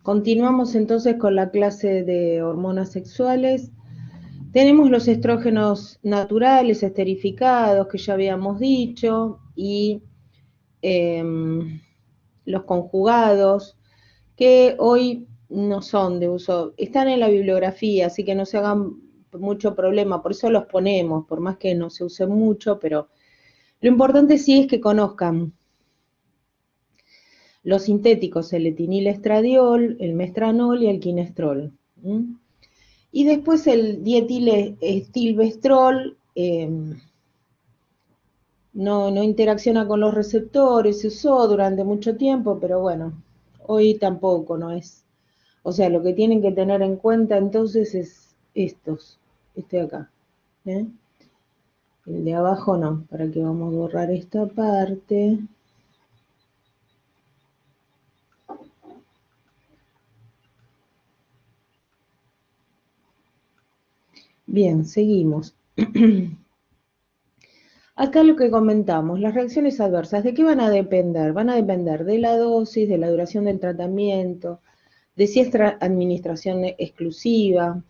Continuamos entonces con la clase de hormonas sexuales. Tenemos los estrógenos naturales, esterificados, que ya habíamos dicho, y eh, los conjugados, que hoy no son de uso, están en la bibliografía, así que no se hagan mucho problema, por eso los ponemos, por más que no se use mucho, pero lo importante sí es que conozcan los sintéticos, el etinilestradiol, el mestranol y el quinestrol. Y después el dietilestilbestrol no interacciona con los receptores, se usó durante mucho tiempo, pero bueno, hoy tampoco, no es. O sea, lo que tienen que tener en cuenta entonces es este de acá. ¿eh? El de abajo no, para que vamos a borrar esta parte. Bien, seguimos. Acá lo que comentamos, las reacciones adversas, ¿de qué van a depender? Van a depender de la dosis, de la duración del tratamiento, de si es administración exclusiva.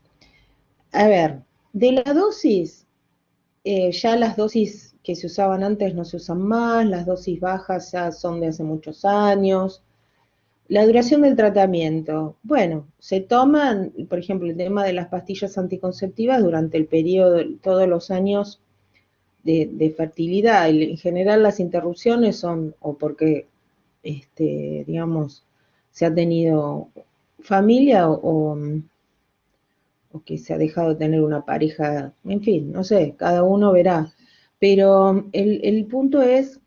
A ver, de la dosis, ya las dosis que se usaban antes no se usan más, las dosis bajas ya son de hace muchos años. La duración del tratamiento, bueno, se toman, por ejemplo, el tema de las pastillas anticonceptivas durante el periodo, todos los años de fertilidad. En general las interrupciones son o porque, digamos, se ha tenido familia o que se ha dejado de tener una pareja, en fin, no sé, cada uno verá. Pero el punto es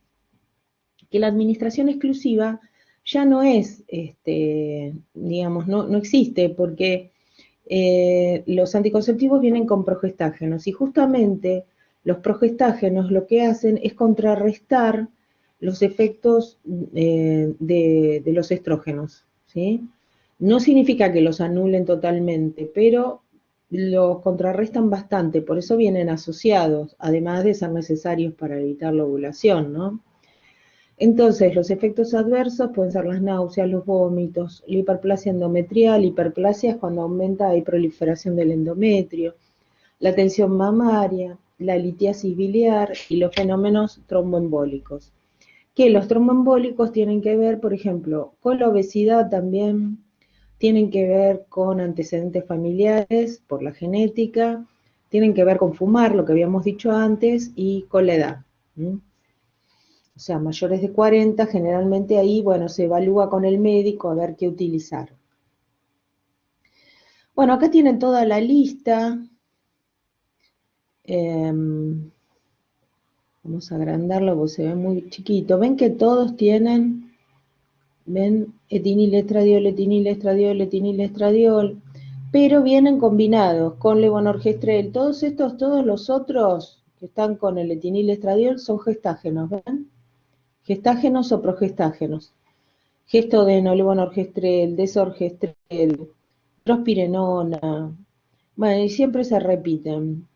que la administración exclusiva ya no es, digamos, no existe porque los anticonceptivos vienen con progestágenos y justamente los progestágenos lo que hacen es contrarrestar los efectos de los estrógenos, ¿sí? No significa que los anulen totalmente, pero los contrarrestan bastante, por eso vienen asociados, además de ser necesarios para evitar la ovulación, ¿no? Entonces, los efectos adversos pueden ser las náuseas, los vómitos, la hiperplasia endometrial, hiperplasia es cuando aumenta la proliferación del endometrio, la tensión mamaria, la litiasis biliar y los fenómenos tromboembólicos. Que los tromboembólicos tienen que ver, por ejemplo, con la obesidad también, tienen que ver con antecedentes familiares por la genética, tienen que ver con fumar, lo que habíamos dicho antes, y con la edad. O sea, mayores de 40, generalmente ahí, bueno, se evalúa con el médico a ver qué utilizar. Bueno, acá tienen toda la lista. Vamos a agrandarlo porque se ve muy chiquito. Ven que todos tienen, ven, etinilestradiol, etinilestradiol, etinilestradiol, pero vienen combinados con levonorgestrel. Todos estos, todos los otros que están con el etinilestradiol son gestágenos, ¿ven? Gestágenos o progestágenos. Gestodeno, levonorgestrel, desorgestrel, drospirenona, bueno, y siempre se repiten.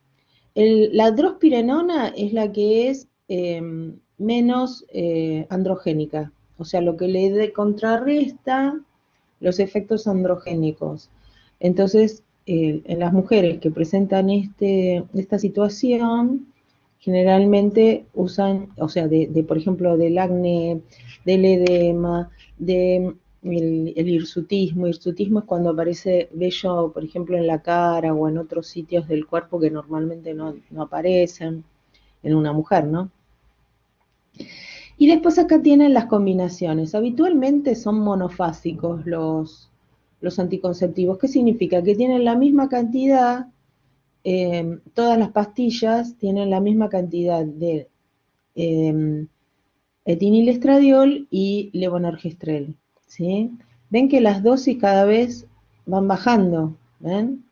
La drospirenona es la que es menos androgénica, o sea, lo que le contrarresta los efectos androgénicos. Entonces, en las mujeres que presentan esta situación, generalmente usan, o sea, por ejemplo, del acné, del edema, el hirsutismo. Hirsutismo es cuando aparece vello, por ejemplo, en la cara o en otros sitios del cuerpo que normalmente no aparecen en una mujer, ¿no? Y después acá tienen las combinaciones. Habitualmente son monofásicos los anticonceptivos. ¿Qué significa? Que tienen la misma cantidad, todas las pastillas tienen la misma cantidad de etinilestradiol y levonorgestrel, ¿sí? Ven que las dosis cada vez van bajando, ¿ven?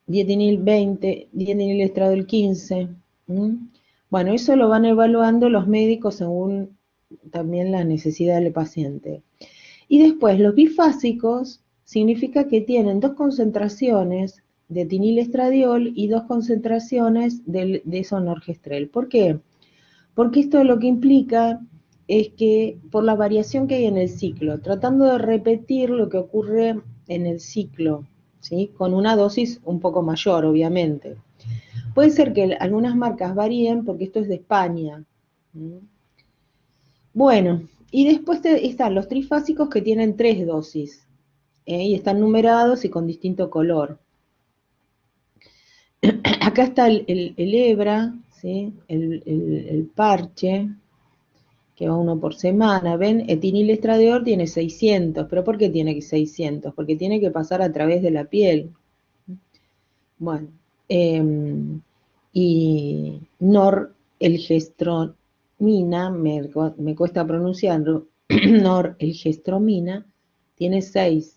Dietinil 20, dietinilestradiol 15. Bueno, eso lo van evaluando los médicos según también la necesidad del paciente. Y después, los bifásicos significa que tienen dos concentraciones de etinilestradiol y dos concentraciones de desonorgestrel. ¿Por qué? Porque esto lo que implica es que por la variación que hay en el ciclo, tratando de repetir lo que ocurre en el ciclo, ¿sí? Con una dosis un poco mayor, obviamente. Puede ser que algunas marcas varíen porque esto es de España. Bueno, y después están los trifásicos que tienen 3 dosis, y están numerados y con distinto color. Acá está el hebra, ¿sí? El parche, que va uno por semana. ¿Ven? Etinilestradiol tiene 600. ¿Pero por qué tiene 600? Porque tiene que pasar a través de la piel. Bueno, y norelgestromina, me cuesta pronunciarlo, norelgestromina, tiene 6.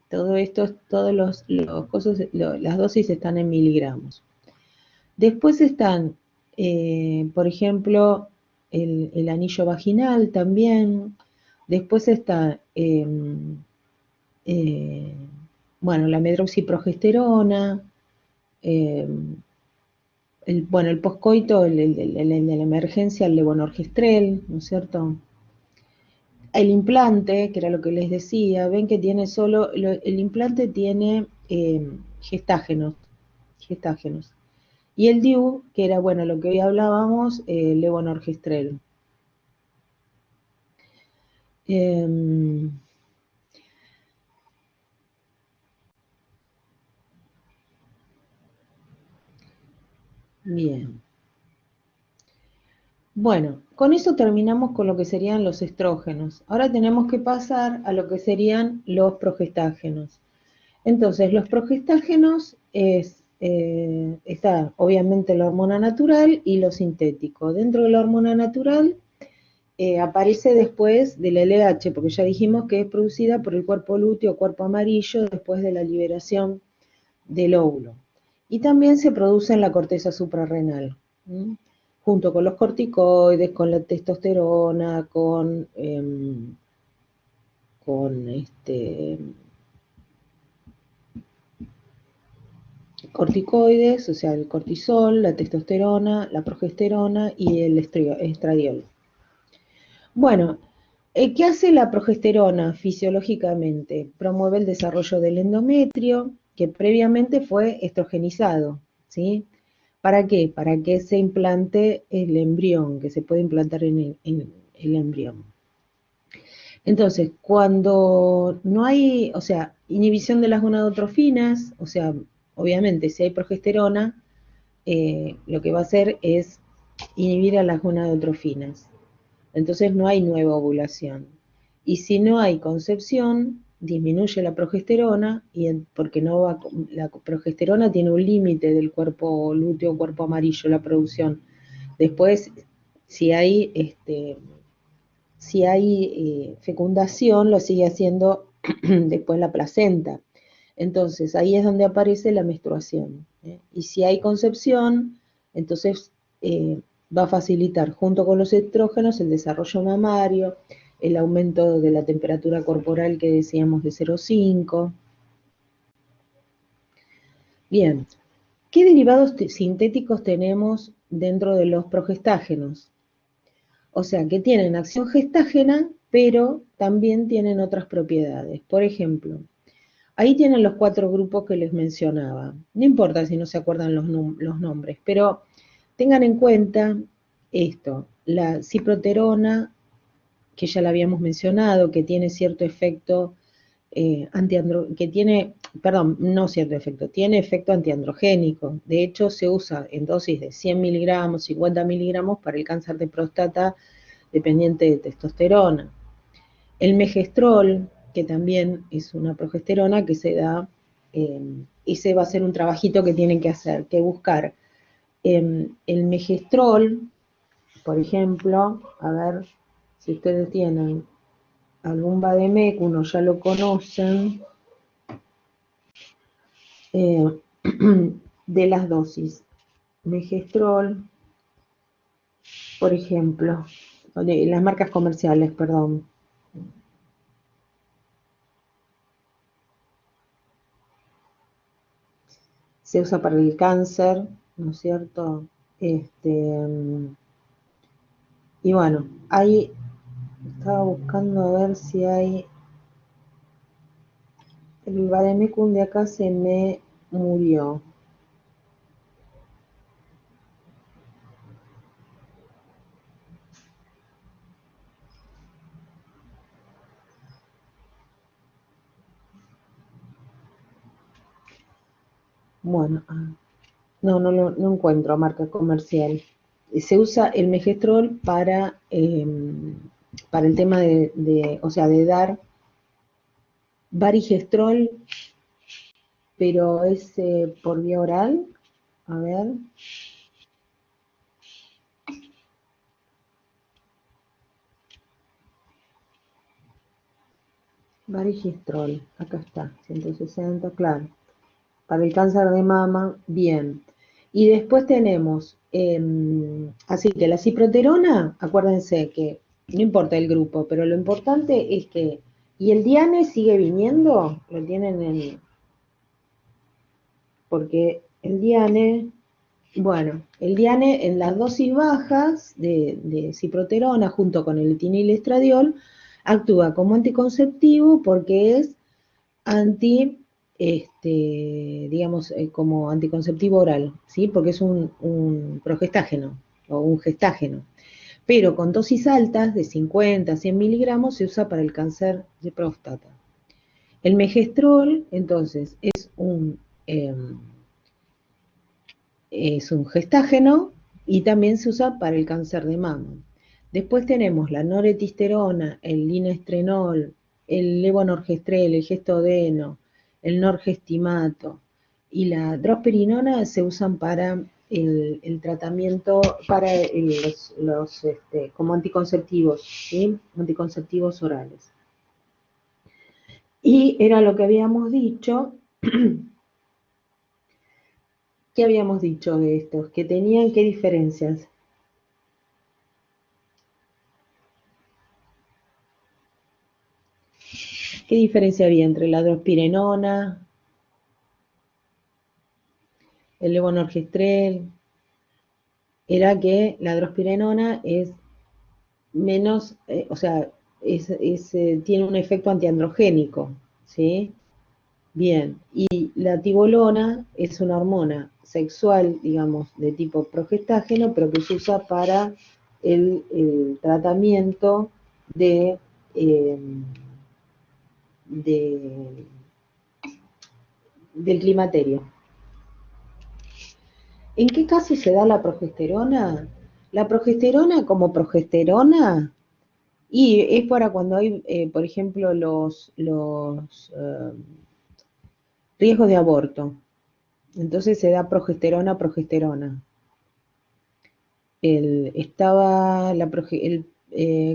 Todo esto, todos los cosas, las dosis están en miligramos. Después están, por ejemplo, el anillo vaginal también. Después está, eh, bueno, la medroxiprogesterona, eh, bueno, el poscoito, el de la emergencia, el levonorgestrel, ¿no es cierto? El implante, que era lo que les decía, ven que tiene solo, el implante tiene gestágenos, gestágenos. Y el DIU, que era, bueno, lo que hoy hablábamos, levonorgestrel. Bien. Bueno, con eso terminamos con lo que serían los estrógenos. Ahora tenemos que pasar a lo que serían los progestágenos. Entonces, los progestágenos está obviamente la hormona natural y lo sintético. Dentro de la hormona natural aparece después del LH, porque ya dijimos que es producida por el cuerpo lúteo o cuerpo amarillo después de la liberación del óvulo. Y también se produce en la corteza suprarrenal, junto con los corticoides, con la testosterona, con corticoides, o sea, el cortisol, la testosterona, la progesterona y el estradiol. Bueno, ¿qué hace la progesterona fisiológicamente? Promueve el desarrollo del endometrio, que previamente fue estrogenizado, ¿sí? ¿Para qué? Para que se implante el embrión, que se puede implantar en el embrión. Entonces, cuando no hay, o sea, inhibición de las gonadotrofinas, o sea, obviamente si hay progesterona, lo que va a hacer es inhibir a las gonadotrofinas. Entonces no hay nueva ovulación. Y si no hay concepción, disminuye la progesterona, porque no va, la progesterona tiene un límite del cuerpo lúteo, cuerpo amarillo, la producción. Después, si hay, fecundación, lo sigue haciendo después la placenta. Entonces, ahí es donde aparece la menstruación. Y si hay concepción, entonces va a facilitar junto con los estrógenos el desarrollo mamario, el aumento de la temperatura corporal que decíamos de 0,5. Bien, ¿qué derivados sintéticos tenemos dentro de los progestágenos? O sea, que tienen acción gestágena, pero también tienen otras propiedades. Por ejemplo, ahí tienen los 4 grupos que les mencionaba. No importa si no se acuerdan los nombres, pero tengan en cuenta esto, la ciproterona, que ya la habíamos mencionado, que tiene cierto efecto que tiene, perdón, no cierto efecto, tiene efecto antiandrogénico. De hecho, se usa en dosis de 100 miligramos, 50 miligramos para el cáncer de próstata dependiente de testosterona. El megestrol, que también es una progesterona que se da, ese va a ser un trabajito que tienen que hacer, que buscar el megestrol, por ejemplo, a ver si ustedes tienen algún Bademec, uno ya lo conocen, de las dosis. Megestrol, por ejemplo, las marcas comerciales, perdón. Se usa para el cáncer, ¿no es cierto? Y bueno, hay Estaba buscando a ver si hay... El vademecum de acá se me murió. Bueno, no encuentro marca comercial. Se usa el megestrol para el tema o sea, de dar varigestrol, pero es por vía oral. A ver, varigestrol, acá está, 160, claro. Para el cáncer de mama, bien. Y después tenemos, así que la ciproterona, acuérdense que no importa el grupo, pero lo importante es que, ¿y el Diane sigue viniendo? Lo tienen en, porque el Diane, bueno, el Diane en las dosis bajas de ciproterona junto con el etinilestradiol actúa como anticonceptivo porque es digamos, como anticonceptivo oral, ¿sí? Porque es un progestágeno o un gestágeno. Pero con dosis altas de 50 a 100 miligramos se usa para el cáncer de próstata. El megestrol, entonces, eh, es un gestágeno y también se usa para el cáncer de mama. Después tenemos la noretisterona, el linestrenol, el levonorgestrel, el gestodeno, el norgestimato y la drosperinona se usan para el tratamiento, para como anticonceptivos, ¿sí? Anticonceptivos orales. Y era lo que habíamos dicho. ¿Qué habíamos dicho de estos? Que tenían qué diferencias. ¿Qué diferencia había entre la drospirenona, el levonorgestrel? Era que la drospirenona es menos, o sea, tiene un efecto antiandrogénico, ¿sí? Bien, y la tibolona es una hormona sexual, digamos, de tipo progestágeno, pero que se usa para el tratamiento eh, de, del climaterio. ¿En qué caso se da la progesterona? La progesterona como progesterona y es para cuando hay, por ejemplo, los riesgos de aborto. Entonces se da progesterona. Estaba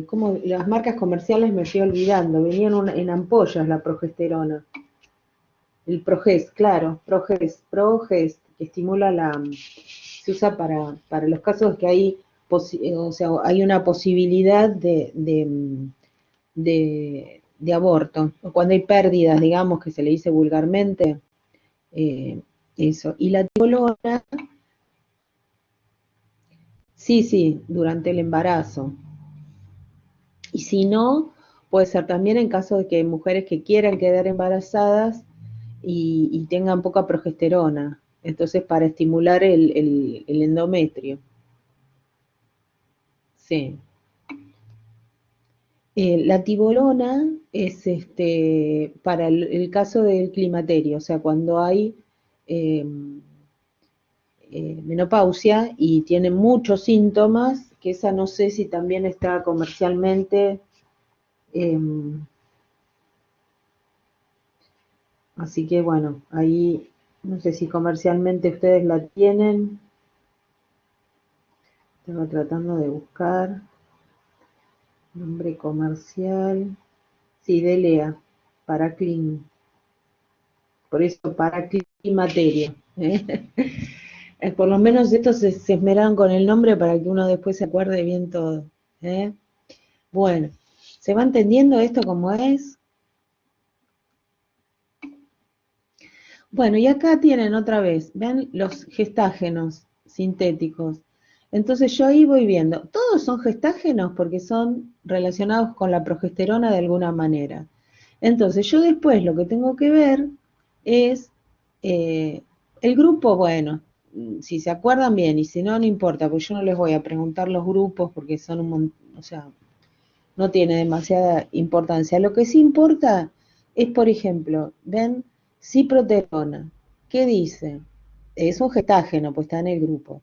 como las marcas comerciales me estoy olvidando, venían en ampollas la progesterona. El Progest, claro, Progest, que estimula se usa para los casos que hay, o sea, hay una posibilidad de aborto, o cuando hay pérdidas, digamos, que se le dice vulgarmente, eh, eso. Y la tibolona, sí, durante el embarazo. Y si no, puede ser también en caso de que hay mujeres que quieran quedar embarazadas y tengan poca progesterona. Entonces, para estimular el endometrio. Sí. La tibolona es para el caso del climaterio, o sea, cuando hay eh, menopausia y tiene muchos síntomas, que esa no sé si también está comercialmente, eh, así que bueno, ahí no sé si comercialmente ustedes la tienen, estaba tratando de buscar nombre comercial, sí, Delea, para Clean, por eso para climaterio. ¿Eh? Por lo menos estos se esmeraron con el nombre para que uno después se acuerde bien todo. ¿Eh? Bueno, ¿se va entendiendo esto cómo es? Bueno, y acá tienen otra vez, ven los gestágenos sintéticos. Entonces yo ahí voy viendo, todos son gestágenos porque son relacionados con la progesterona de alguna manera. Entonces yo después lo que tengo que ver es el grupo, bueno, si se acuerdan bien, y si no, no importa, porque yo no les voy a preguntar los grupos porque son un montón, o sea, no tiene demasiada importancia. Lo que sí importa es, por ejemplo, ven, ciproterona. ¿Qué dice? Es un gestágeno, pues está en el grupo.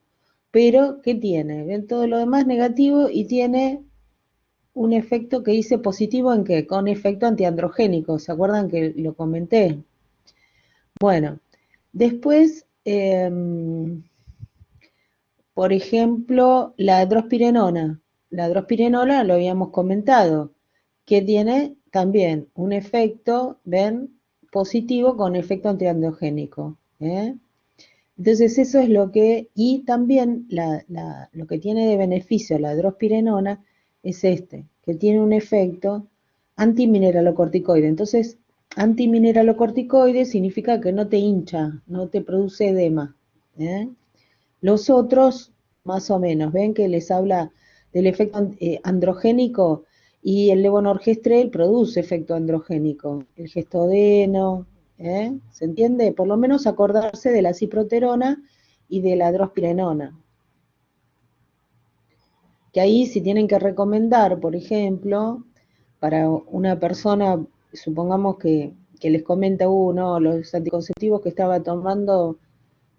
Pero, ¿qué tiene? Ven todo lo demás negativo y tiene un efecto que dice positivo en qué? Con efecto antiandrogénico. ¿Se acuerdan que lo comenté? Bueno, después, por ejemplo, la drospirenona. La drospirenona lo habíamos comentado, que tiene también un efecto, ven, positivo con efecto antiandrogénico. ¿Eh? Entonces eso es lo que, y también lo que tiene de beneficio la drospirenona es este, que tiene un efecto antimineralocorticoide. Entonces, antimineralocorticoide significa que no te hincha, no te produce edema. ¿Eh? Los otros, más o menos, ven que les habla del efecto androgénico y el levonorgestrel produce efecto androgénico. El gestodeno, ¿eh? ¿Se entiende? Por lo menos acordarse de la ciproterona y de la drospirenona. Que ahí si tienen que recomendar, por ejemplo, para una persona, supongamos que les comenta uno, los anticonceptivos que estaba tomando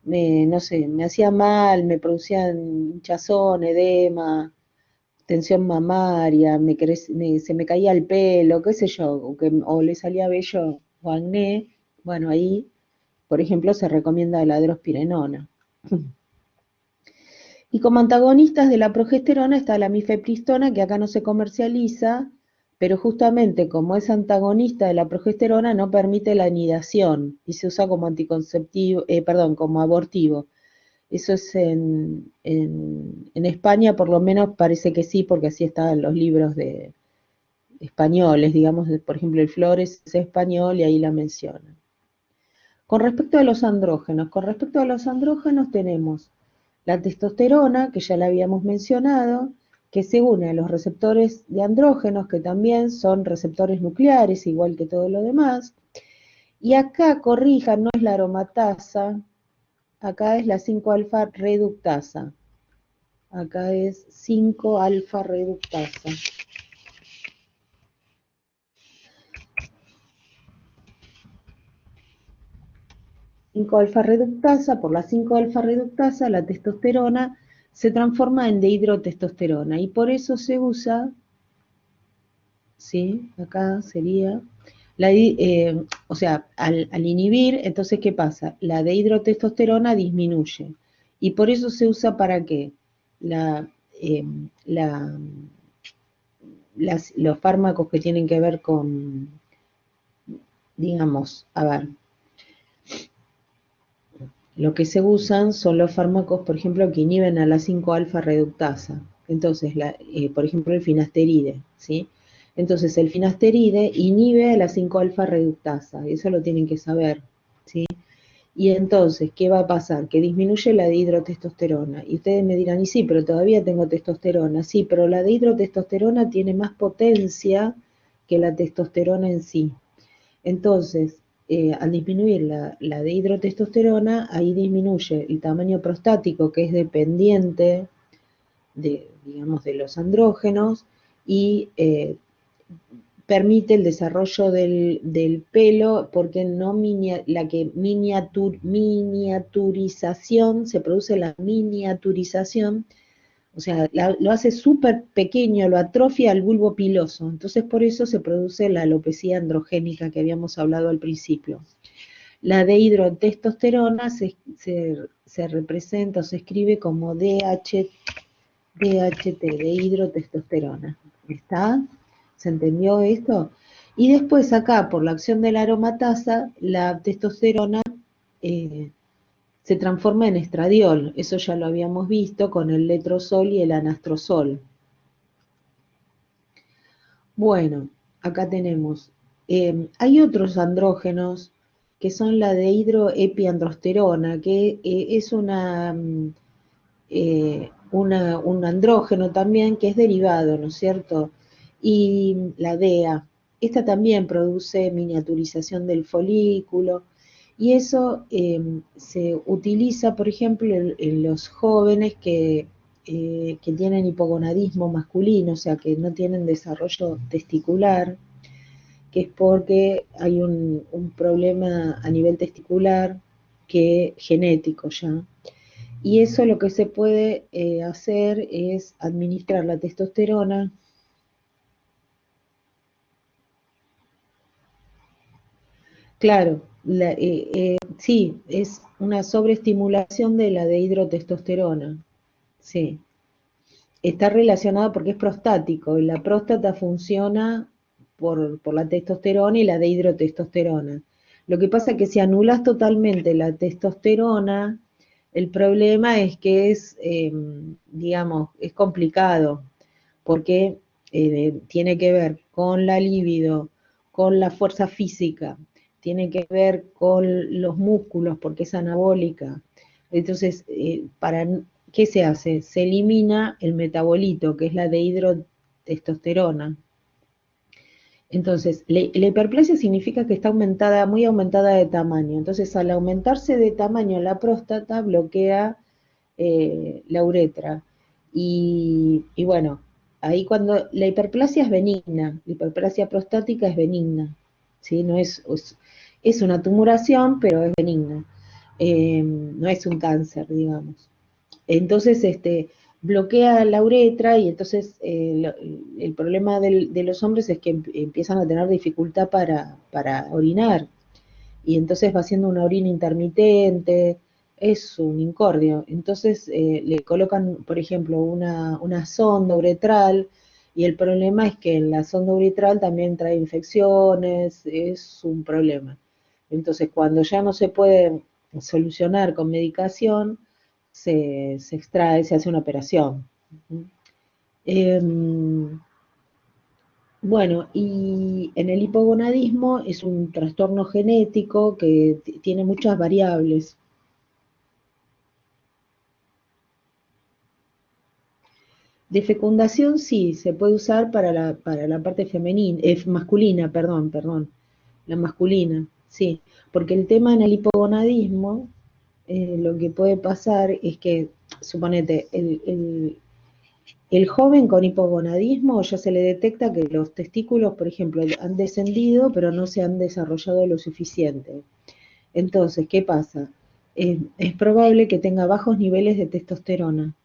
no sé, me hacía mal, me producían hinchazón, edema, tensión mamaria, se me caía el pelo, qué sé yo, o le salía vello o acné, bueno, ahí, por ejemplo, se recomienda la drospirenona. Y como antagonistas de la progesterona está la mifepristona, que acá no se comercializa, pero justamente como es antagonista de la progesterona no permite la anidación y se usa como anticonceptivo, perdón, como abortivo. Eso es en España, por lo menos parece que sí, porque así estaban los libros de españoles, digamos, por ejemplo, el Flores es español y ahí la mencionan. Con respecto a los andrógenos tenemos la testosterona, que ya la habíamos mencionado, que se une a los receptores de andrógenos, que también son receptores nucleares, igual que todo lo demás. Y acá, corrijan, no es la aromatasa, acá es la 5-alfa reductasa. Acá es 5-alfa reductasa. 5-alfa reductasa, por la 5-alfa reductasa, la testosterona se transforma en dehidrotestosterona y por eso se usa, ¿sí? Acá sería, o sea, al inhibir, entonces, ¿qué pasa? La dehidrotestosterona disminuye y por eso se usa para qué? La, eh, la, los fármacos que tienen que ver con, digamos, a ver, lo que se usan son los fármacos, por ejemplo, que inhiben a la 5-alfa reductasa. Entonces, por ejemplo, el finasteride, ¿sí? Entonces, el finasteride inhibe a la 5-alfa reductasa, eso lo tienen que saber, ¿sí? Y entonces, ¿qué va a pasar? Que disminuye la dihidrotestosterona. Y ustedes me dirán, y sí, pero todavía tengo testosterona. Sí, pero la dihidrotestosterona tiene más potencia que la testosterona en sí. Entonces, al disminuir la dihidrotestosterona, ahí disminuye el tamaño prostático, que es dependiente de, digamos, de los andrógenos, y permite el desarrollo del pelo, porque no miniaturización, se produce la miniaturización, o sea, lo hace súper pequeño, lo atrofia al bulbo piloso. Entonces, por eso se produce la alopecia androgénica que habíamos hablado al principio. La dehidrotestosterona se representa o se escribe como DHT, dehidrotestosterona. ¿Está? ¿Se entendió esto? Y después acá, por la acción de la aromatasa, la testosterona eh, se transforma en estradiol. Eso ya lo habíamos visto con el letrozol y el anastrozol. Bueno, acá tenemos. Hay otros andrógenos que son la dehidroepiandrosterona, que es un andrógeno también que es derivado, ¿no es cierto? Y la DEA, esta también produce miniaturización del folículo y eso se utiliza, por ejemplo, en los jóvenes que tienen hipogonadismo masculino, o sea, que no tienen desarrollo testicular, que es porque hay un problema a nivel testicular que genético ya. Y eso lo que se puede hacer es administrar la testosterona. Claro, sí, es una sobreestimulación de la dehidrotestosterona. Sí, está relacionado porque es prostático y la próstata funciona por la testosterona y la dehidrotestosterona. Lo que pasa es que si anulas totalmente la testosterona, el problema es que es, digamos, es complicado porque tiene que ver con la libido, con la fuerza física, tiene que ver con los músculos porque es anabólica. Entonces, ¿qué se hace? Se elimina el metabolito, que es la dehidrotestosterona. Entonces, la hiperplasia significa que está aumentada, muy aumentada de tamaño. Entonces, al aumentarse de tamaño la próstata, bloquea la uretra. Y bueno, ahí cuando la hiperplasia es benigna, la hiperplasia prostática es benigna, ¿sí? No es una tumoración, pero es benigna. No es un cáncer, digamos. Entonces, bloquea la uretra y entonces el problema de los hombres es que empiezan a tener dificultad para orinar y entonces va haciendo una orina intermitente, es un incordio. Entonces le colocan, por ejemplo, una sonda uretral y el problema es que en la sonda uretral también trae infecciones, es un problema. Entonces cuando ya no se puede solucionar con medicación, se extrae, se hace una operación. Bueno, y en el hipogonadismo es un trastorno genético que tiene muchas variables. De fecundación sí, se puede usar para la parte femenina, masculina, perdón, la masculina, sí, porque el tema en el hipogonadismo, lo que puede pasar es que, suponete, el joven con hipogonadismo ya se le detecta que los testículos, por ejemplo, han descendido, pero no se han desarrollado lo suficiente. Entonces, ¿qué pasa? Es probable que tenga bajos niveles de testosterona.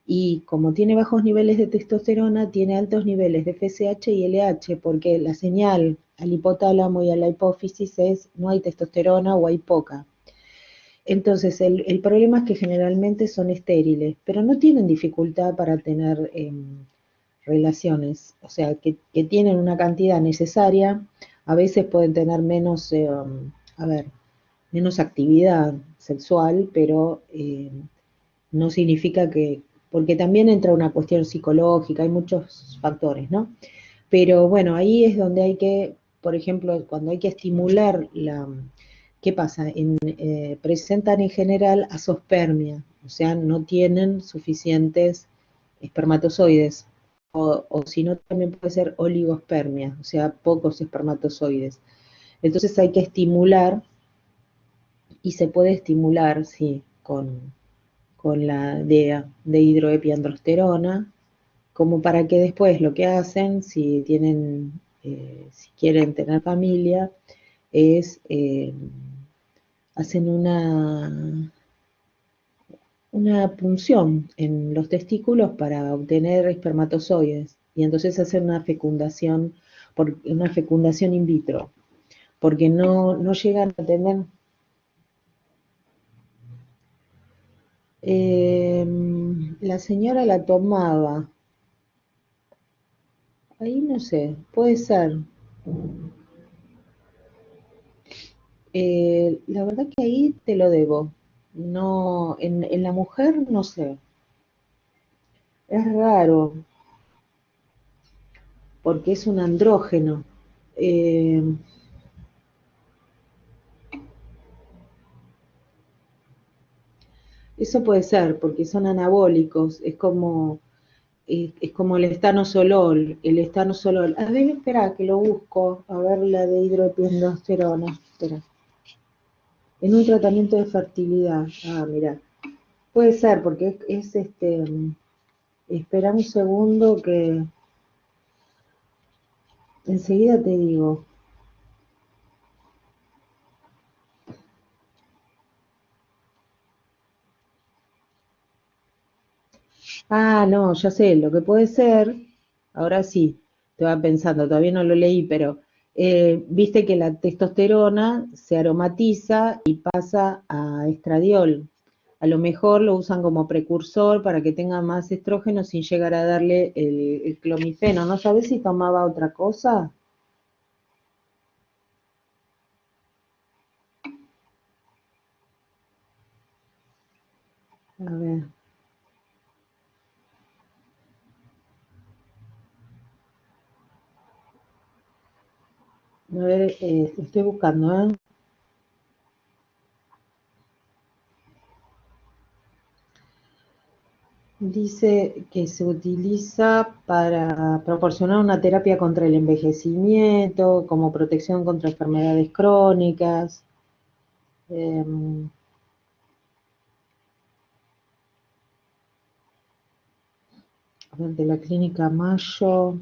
Y como tiene bajos niveles de testosterona, tiene altos niveles de FSH y LH, porque la señal al hipotálamo y a la hipófisis es no hay testosterona o hay poca. Entonces, el problema es que generalmente son estériles, pero no tienen dificultad para tener relaciones, o sea, que tienen una cantidad necesaria, a veces pueden tener menos, a ver, menos actividad sexual, pero no significa que, porque también entra una cuestión psicológica, hay muchos factores, ¿no? Pero bueno, ahí es donde hay que, por ejemplo, cuando hay que estimular la, ¿qué pasa? Presentan en general asospermia, o sea, no tienen suficientes espermatozoides, o si no, también puede ser oligospermia, o sea, pocos espermatozoides. Entonces hay que estimular, y se puede estimular, sí, con la de hidroepiandrosterona, como para que después lo que hacen, si tienen, si quieren tener familia, es hacen una punción en los testículos para obtener espermatozoides y entonces hacen una fecundación in vitro, porque no llegan a tener. La señora la tomaba, ahí no sé, puede ser. La verdad que ahí te lo debo. No, en la mujer no sé. Es raro, porque es un andrógeno. Eh, Eso puede ser, porque son anabólicos, es como el estanosol, A ver, espera, que lo busco, a ver la de hidropiendosterona, espera. En un tratamiento de fertilidad, mira, puede ser, porque espera un segundo que enseguida te digo. No, ya sé, lo que puede ser, ahora sí, te va pensando, todavía no lo leí, pero viste que la testosterona se aromatiza y pasa a estradiol. A lo mejor lo usan como precursor para que tenga más estrógeno sin llegar a darle el clomifeno. ¿No sabes si tomaba otra cosa? A ver, estoy buscando, ¿eh? Dice que se utiliza para proporcionar una terapia contra el envejecimiento, como protección contra enfermedades crónicas, em, de la clínica Mayo.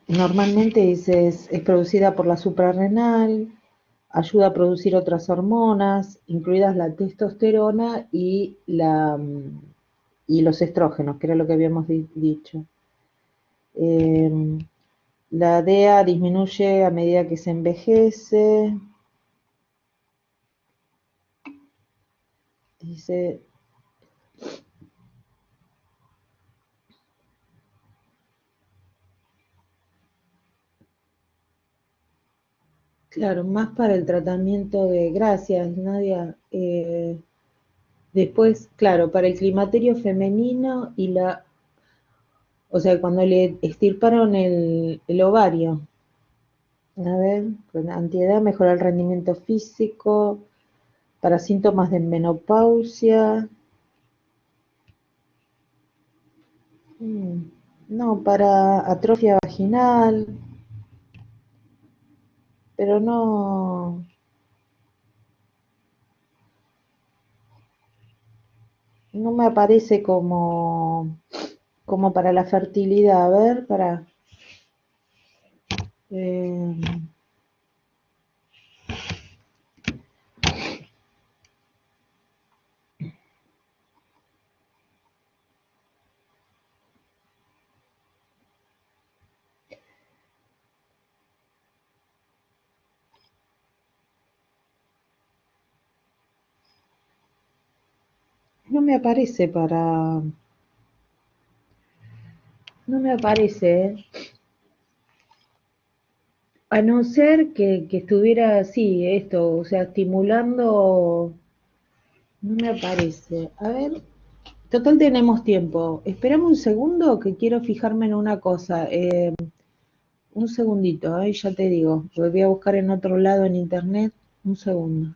Normalmente dice es producida por la suprarrenal, ayuda a producir otras hormonas, incluidas la testosterona y los estrógenos, que era lo que habíamos dicho. Em, la DEA disminuye a medida que se envejece. Dice, claro, más para el tratamiento de, gracias, Nadia. Después, claro, para el climaterio femenino o sea, cuando le extirparon el ovario. A ver, con antiedad mejora el rendimiento físico, para síntomas de menopausia. Mm, no, para atrofia vaginal, pero no me aparece como para la fertilidad. A ver, eh, no me aparece no me aparece, ¿eh? A no ser que estuviera así, esto, o sea, estimulando, no me aparece. A ver, total tenemos tiempo. Esperame un segundo que quiero fijarme en una cosa. Un segundito, ya te digo, lo voy a buscar en otro lado en internet. Un segundo.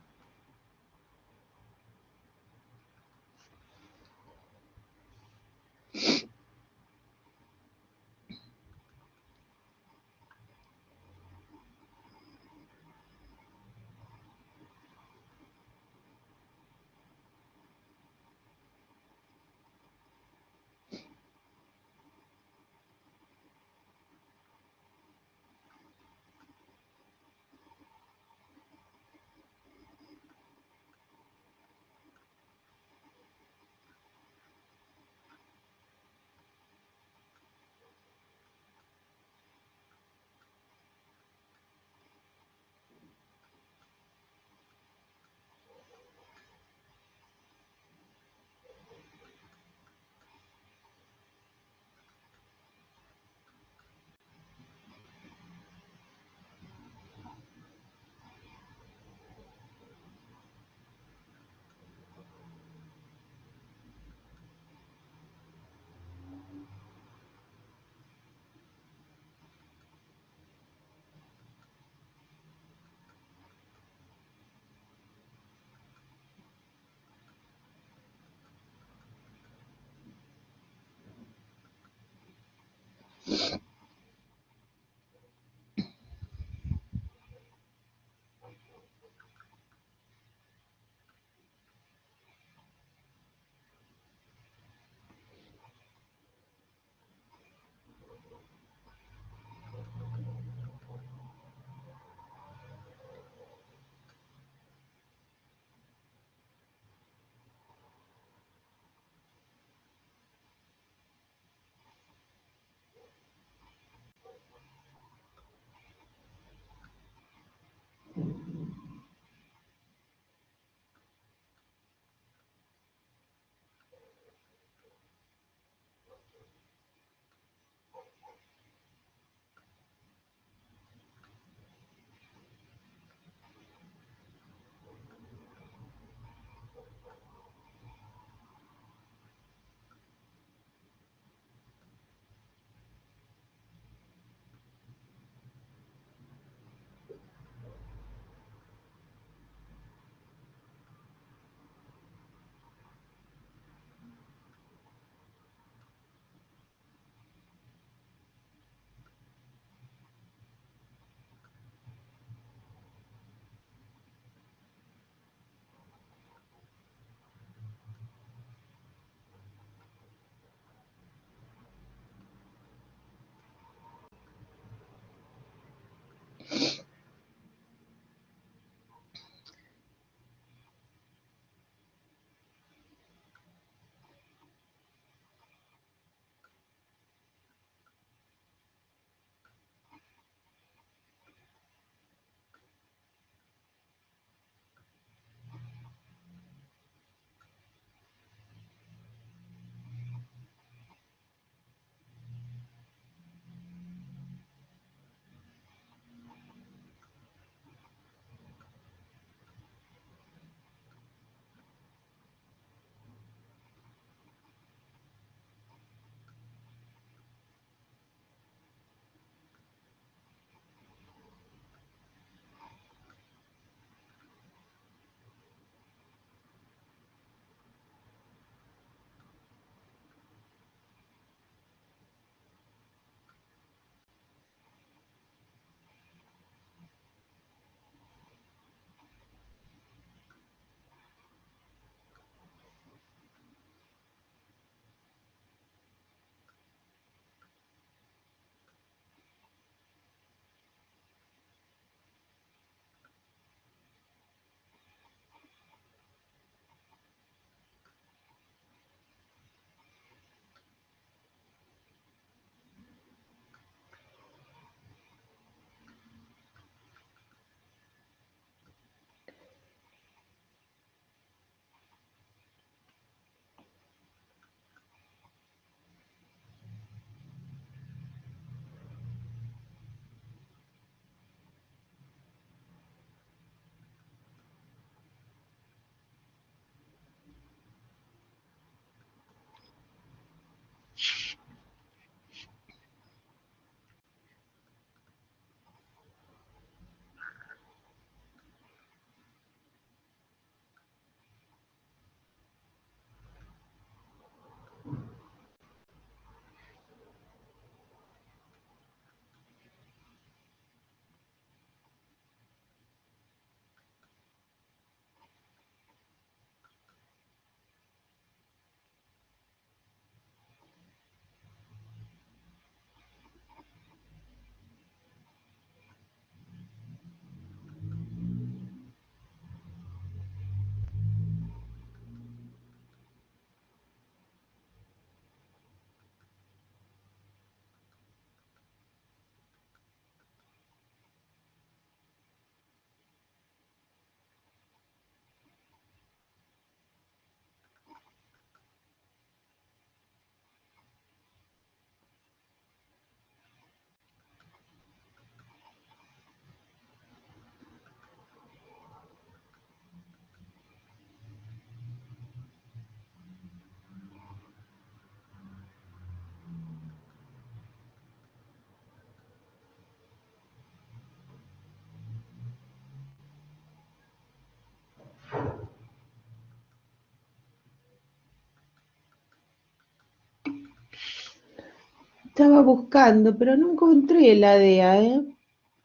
Estaba buscando, pero no encontré la DEA, ¿eh?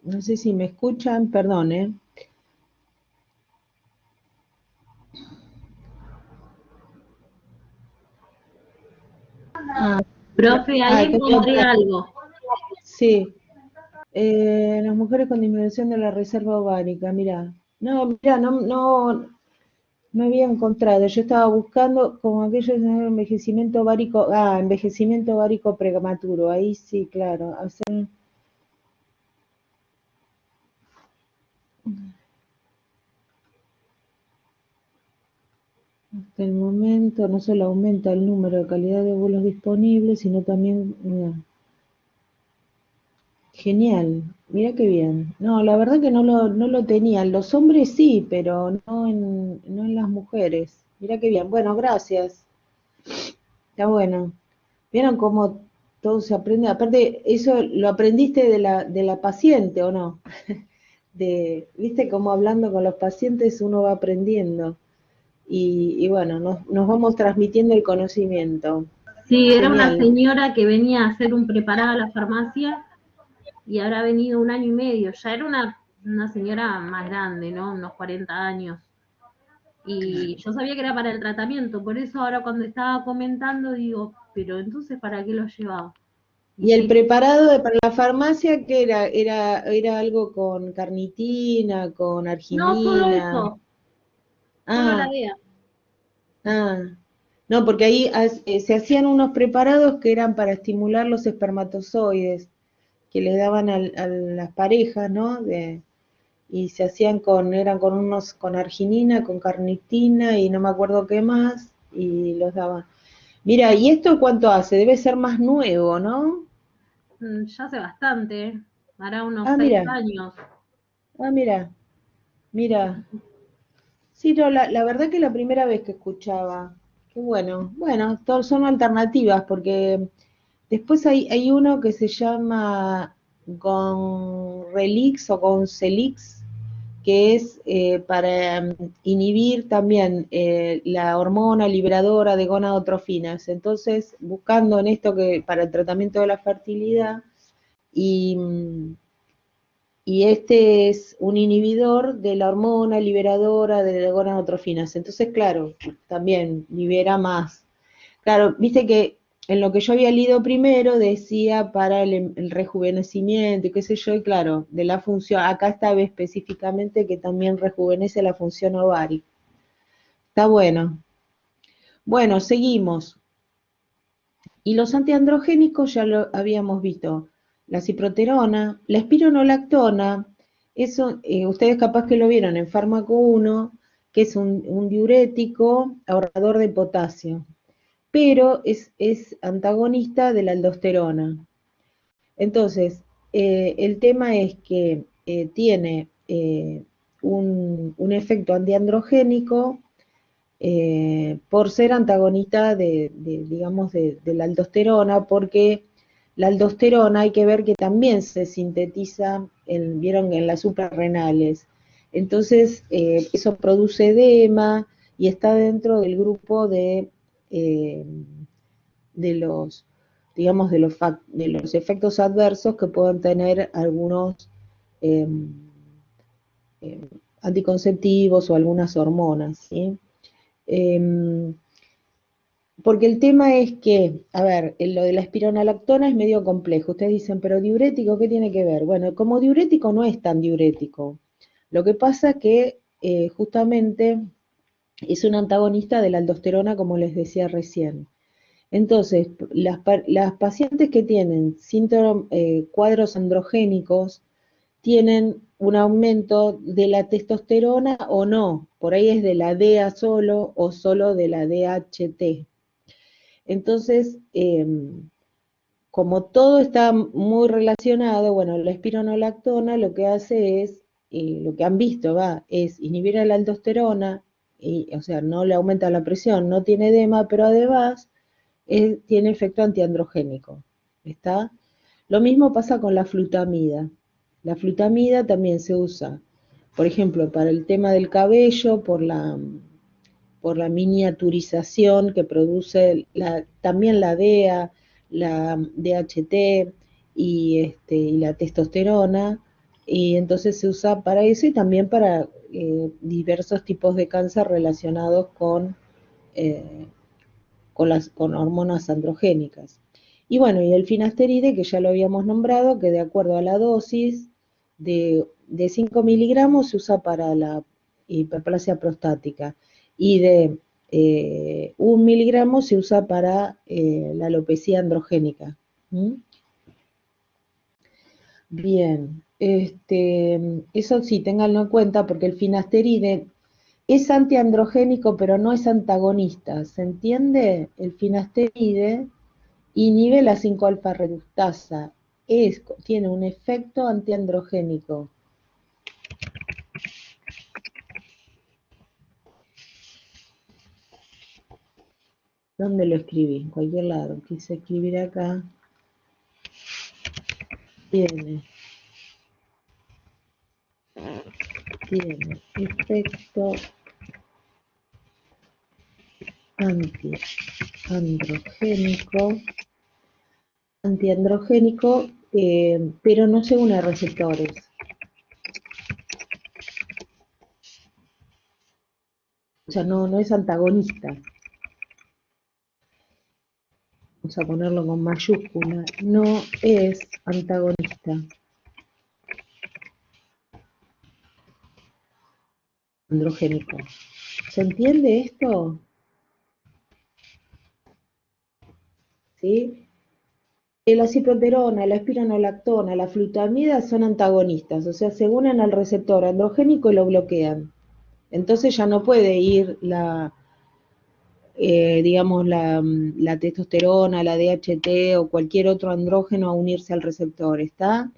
No sé si me escuchan, perdón, ¿eh? Ah, Profe, ahí que voy a encontré algo. sí, las mujeres con disminución de la reserva ovárica, mira, no había encontrado. Yo estaba buscando como aquello de envejecimiento ovárico, envejecimiento ovárico prematuro. Ahí sí, claro. Hasta el momento no solo aumenta el número de calidad de vuelos disponibles, sino también, mira, genial, mira qué bien. No, la verdad que no lo tenían. Los hombres sí, pero no en las mujeres. Mira qué bien. Bueno, gracias. Está bueno. ¿Vieron cómo todo se aprende? Aparte, eso lo aprendiste de la paciente, ¿o no? Viste cómo hablando con los pacientes uno va aprendiendo. Y bueno, nos vamos transmitiendo el conocimiento. Sí, era una Genial. señora que venía a hacer un preparado a la farmacia y habrá venido 1 año y medio. Ya era una señora más grande, ¿no? Unos 40 años. Y yo sabía que era para el tratamiento, por eso ahora cuando estaba comentando digo, pero entonces ¿para qué lo llevaba? Y ¿Y el sí, preparado para la farmacia qué era? Era algo con carnitina, con no solo arginina. eso, solo la Ah, DEA. ah. No, porque ahí se hacían unos preparados que eran para estimular los espermatozoides, que les daban a las parejas, ¿no? Y se hacían eran con unos, con arginina, con carnitina y no me acuerdo qué más, y los daban. Mira, ¿y esto cuánto hace? Debe ser más nuevo, ¿no? Ya hace bastante, hará unos Ah, seis mira, años. mira, mira. Sí, no, la verdad que la primera vez que escuchaba. Qué bueno. Bueno, todos son alternativas, porque después hay uno que se llama Gonrelix o Goncelix, que es para inhibir también la hormona liberadora de gonadotrofinas. Entonces, buscando en esto que para el tratamiento de la fertilidad, y, y este es un inhibidor de la hormona liberadora de las gonadotrofinas. Entonces, claro, también libera más. Claro, viste que en lo que yo había leído primero decía para el rejuvenecimiento y qué sé yo, y claro, de la función, acá estaba específicamente que también rejuvenece la función ovárica. Está bueno. Bueno, seguimos. Y los antiandrogénicos ya lo habíamos visto. La ciproterona, la espironolactona, eso ustedes capaz que lo vieron en fármaco 1, que es un diurético ahorrador de potasio, pero es antagonista de la aldosterona. Entonces, el tema es que tiene un efecto antiandrogénico por ser antagonista digamos, de la aldosterona, porque la aldosterona hay que ver que también se sintetiza, vieron, en las suprarrenales. Entonces, eso produce edema y está dentro del grupo eh, de los, digamos, de los efectos adversos que pueden tener algunos eh, eh, anticonceptivos o algunas hormonas, ¿sí? Eh, porque el tema es que, a ver, lo de la espironolactona es medio complejo. Ustedes dicen, pero diurético, ¿qué tiene que ver? Bueno, como diurético no es tan diurético. Lo que pasa es que justamente es un antagonista de la aldosterona, como les decía recién. Entonces, las pacientes que tienen cuadros androgénicos tienen un aumento de la testosterona o no. Por ahí es de la DEA solo o solo de la DHT. Entonces, como todo está muy relacionado, bueno, la espironolactona lo que hace es, lo que han visto, es inhibir a la aldosterona, o sea, no le aumenta la presión, no tiene edema, pero además tiene efecto antiandrogénico. ¿Está? Lo mismo pasa con la flutamida. La flutamida también se usa, por ejemplo, para el tema del cabello, por la miniaturización que produce también la DEA, la DHT y la testosterona, y entonces se usa para eso y también para diversos tipos de cáncer relacionados con hormonas androgénicas. Y bueno, y el finasteride, que ya lo habíamos nombrado, que de acuerdo a la dosis de 5 miligramos se usa para la hiperplasia prostática y de 1 miligramo se usa para la alopecia androgénica. ¿Mm? Bien, eso sí, ténganlo en cuenta porque el finasteride es antiandrogénico, pero no es antagonista. ¿Se entiende? El finasteride inhibe la 5-alfa reductasa. Tiene un efecto antiandrogénico. ¿Dónde lo escribí? En cualquier lado. Quise escribir acá. Tiene efecto antiandrogénico, pero no se une a receptores. O sea, no es antagonista. Vamos a ponerlo con mayúscula. No es antagonista. Androgénico. ¿Se entiende esto? ¿Sí? La ciproterona, la espironolactona, la flutamida son antagonistas, o sea, se unen al receptor androgénico y lo bloquean. Entonces ya no puede ir digamos, la testosterona, la DHT o cualquier otro andrógeno a unirse al receptor, ¿está?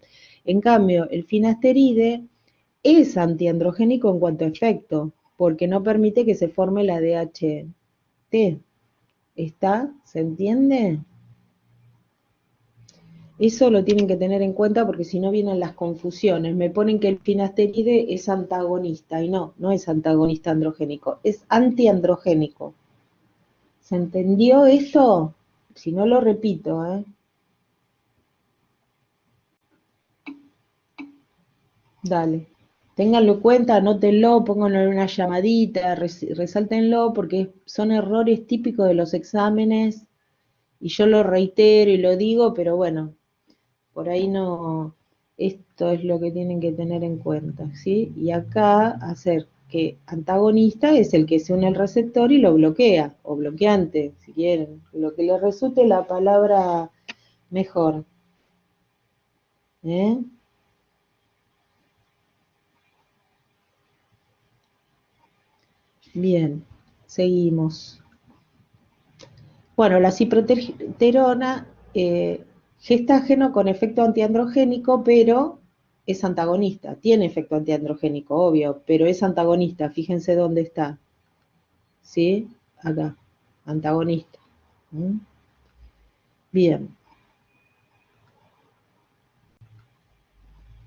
En cambio, el finasteride es antiandrogénico en cuanto a efecto, porque no permite que se forme la DHT. ¿Está? ¿Se entiende? Eso lo tienen que tener en cuenta porque si no vienen las confusiones. Me ponen que el finasteride es antagonista y no es antagonista androgénico, es antiandrogénico. ¿Se entendió esto? Si no lo repito, Dale. Ténganlo en cuenta, anótenlo, pónganlo en una llamadita, resáltenlo porque son errores típicos de los exámenes y yo lo reitero y lo digo, pero bueno, por ahí no, esto es lo que tienen que tener en cuenta, ¿sí? Y acá hacer que antagonista es el que se une al receptor y lo bloquea, o bloqueante, si quieren, lo que les resulte la palabra mejor. ¿Eh? Bien, seguimos. Bueno, la ciproterona, gestágeno con efecto antiandrogénico, pero es antagonista. Tiene efecto antiandrogénico, obvio, pero es antagonista. Fíjense dónde está. ¿Sí? Acá, antagonista. ¿Mm? Bien.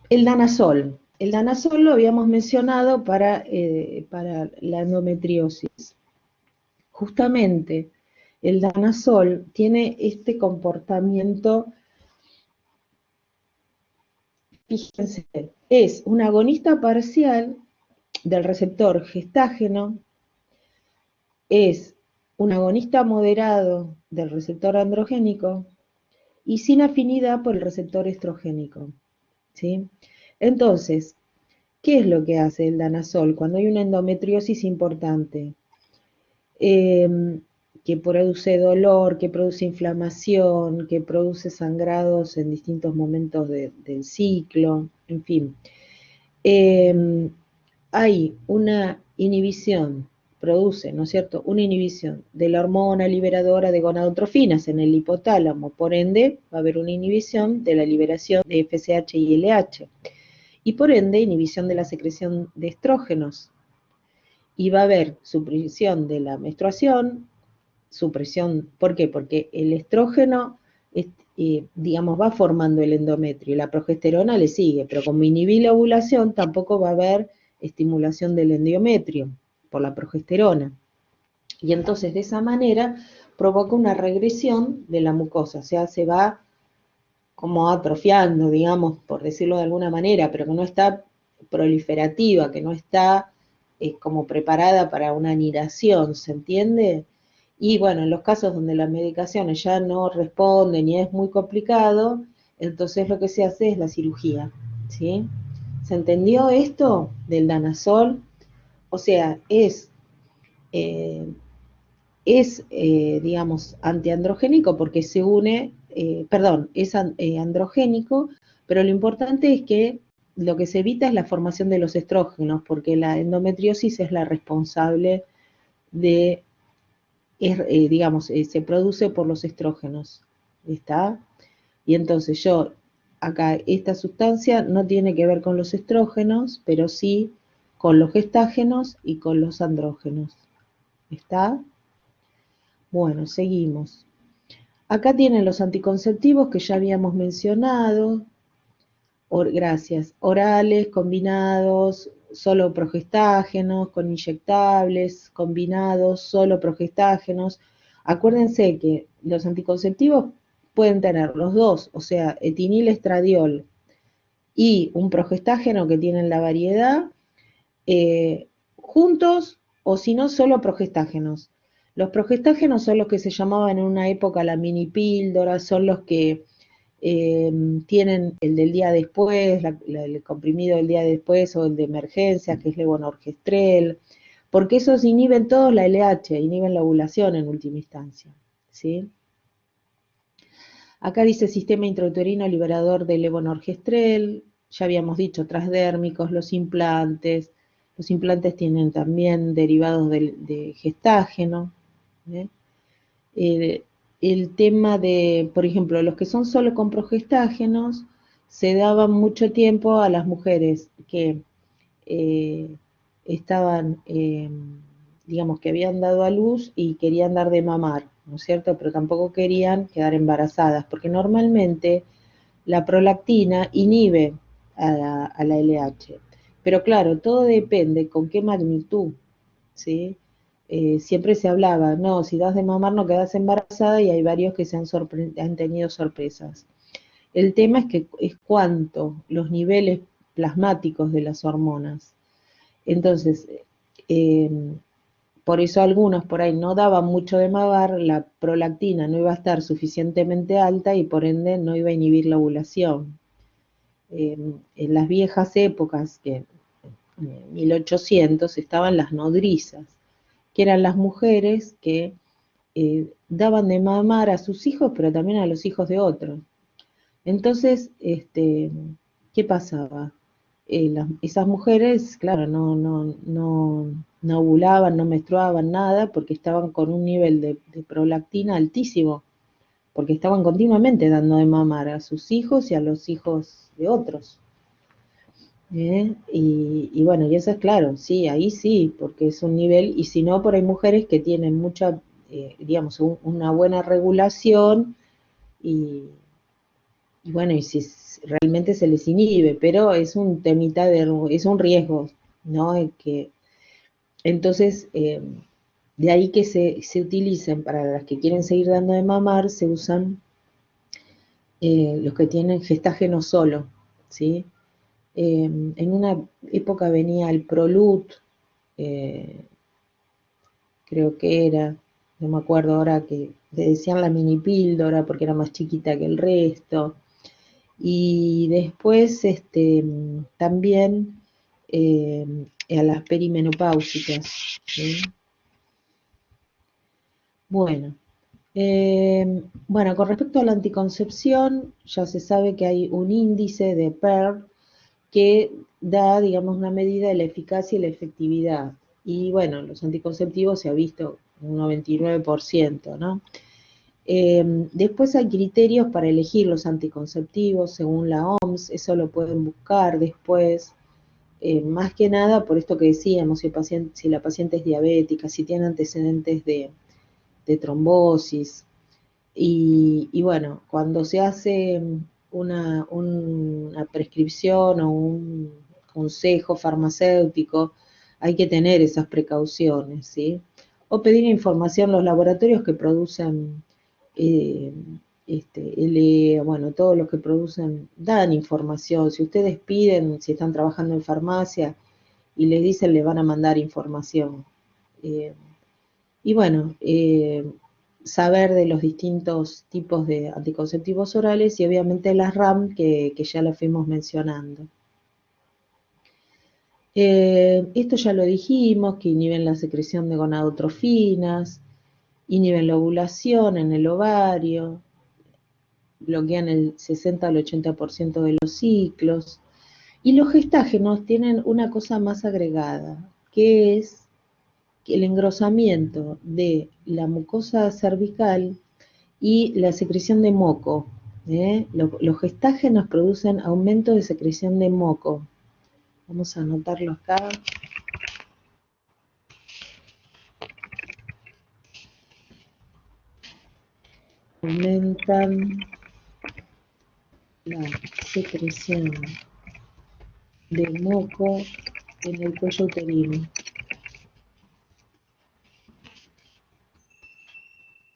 El danazol. El danazol lo habíamos mencionado para la endometriosis. Justamente, el danazol tiene este comportamiento. Fíjense, es un agonista parcial del receptor gestágeno, es un agonista moderado del receptor androgénico y sin afinidad por el receptor estrogénico, ¿sí? Entonces, ¿qué es lo que hace el danazol cuando hay una endometriosis importante? Que produce dolor, que produce inflamación, que produce sangrados en distintos momentos del ciclo, en fin. Hay una inhibición, produce, ¿no es cierto?, una inhibición de la hormona liberadora de gonadotrofinas en el hipotálamo, por ende va a haber una inhibición de la liberación de FSH y LH, y por ende inhibición de la secreción de estrógenos, y va a haber supresión de la menstruación, supresión, ¿por qué? Porque el estrógeno, digamos, va formando el endometrio, y la progesterona le sigue, pero como inhibir la ovulación, tampoco va a haber estimulación del endometrio por la progesterona. Y entonces, de esa manera, provoca una regresión de la mucosa, o sea, se va como atrofiando, digamos, por decirlo de alguna manera, pero que no está proliferativa, que no está como preparada para una anidación, ¿se entiende? Y bueno, en los casos donde las medicaciones ya no responden y es muy complicado, entonces lo que se hace es la cirugía, ¿sí? ¿Se entendió esto del danazol? O sea, eh, digamos, antiandrogénico porque se une, perdón, es androgénico, pero lo importante es que lo que se evita es la formación de los estrógenos, porque la endometriosis es la responsable de, digamos, se produce por los estrógenos, ¿está? Y entonces acá, esta sustancia no tiene que ver con los estrógenos, pero sí con los gestágenos y con los andrógenos, ¿está? Bueno, seguimos. Acá tienen los anticonceptivos que ya habíamos mencionado. Gracias. Orales, combinados, solo progestágenos, con inyectables, combinados, solo progestágenos. Acuérdense que los anticonceptivos pueden tener los dos, o sea, etinil estradiol y un progestágeno que tienen la variedad, juntos o si no, solo progestágenos. Los progestágenos son los que se llamaban en una época la mini píldora, son los que tienen el del día después, el comprimido del día después o el de emergencia, que es levonorgestrel, porque esos inhiben todos la LH, inhiben la ovulación en última instancia, ¿sí? Acá dice sistema intrauterino liberador de levonorgestrel, ya habíamos dicho, transdérmicos, los implantes tienen también derivados de gestágeno, ¿eh? Eh, el tema de, por ejemplo, los que son solo con progestágenos, se daban mucho tiempo a las mujeres que eh, estaban, digamos, que habían dado a luz y querían dar de mamar, ¿no es cierto? Pero tampoco querían quedar embarazadas, porque normalmente la prolactina inhibe a la LH. Pero claro, todo depende con qué magnitud, ¿sí? Siempre se hablaba, no, si das de mamar no quedas embarazada y hay varios que han tenido sorpresas. El tema es que es cuánto los niveles plasmáticos de las hormonas. Entonces, eh, por eso algunos por ahí no daban mucho de mamar, la prolactina no iba a estar suficientemente alta y por ende no iba a inhibir la ovulación. En las viejas épocas, que en 1800, estaban las nodrizas, que eran las mujeres que daban de mamar a sus hijos, pero también a los hijos de otros. Entonces, ¿qué pasaba? Esas mujeres, claro, no ovulaban, no menstruaban nada, porque estaban con un nivel de prolactina altísimo, porque estaban continuamente dando de mamar a sus hijos y a los hijos de otros. Y bueno, y eso es claro, sí, ahí sí, porque es un nivel, y si no, por ahí mujeres que tienen mucha, digamos, una buena regulación y, bueno, y si realmente se les inhibe, pero es un temita es un riesgo, ¿no? Entonces, de ahí que se utilicen, para las que quieren seguir dando de mamar, se usan los que tienen gestágeno solo, ¿sí? En una época venía el Prolut, eh, creo que era, no me acuerdo ahora, que le decían la mini píldora porque era más chiquita que el resto. Y después también a las perimenopáusicas, ¿sí? Bueno, bueno, con respecto a la anticoncepción, ya se sabe que hay un índice de PER que da, digamos, una medida de la eficacia y la efectividad. Y bueno, los anticonceptivos se ha visto un 99%, ¿no? Después hay criterios para elegir los anticonceptivos según la OMS, eso lo pueden buscar después, más que nada por esto que decíamos, si la paciente es diabética, si tiene antecedentes de trombosis. Y bueno, cuando se hace una prescripción o un consejo farmacéutico, hay que tener esas precauciones, ¿sí? o pedir información los laboratorios que producen bueno, todos los que producen dan información. Si ustedes piden, si están trabajando en farmacia y les dicen, le van a mandar información. Y bueno, saber de los distintos tipos de anticonceptivos orales y obviamente las RAM que ya las fuimos mencionando. Esto ya lo dijimos, que inhiben la secreción de gonadotrofinas, inhiben la ovulación en el ovario, bloquean el 60 al 80% de los ciclos. Y los gestágenos tienen una cosa más agregada, que es el engrosamiento de la mucosa cervical y la secreción de moco. Los gestágenos producen aumento de secreción de moco. Vamos a anotarlo acá. Aumentan la secreción de moco en el cuello uterino.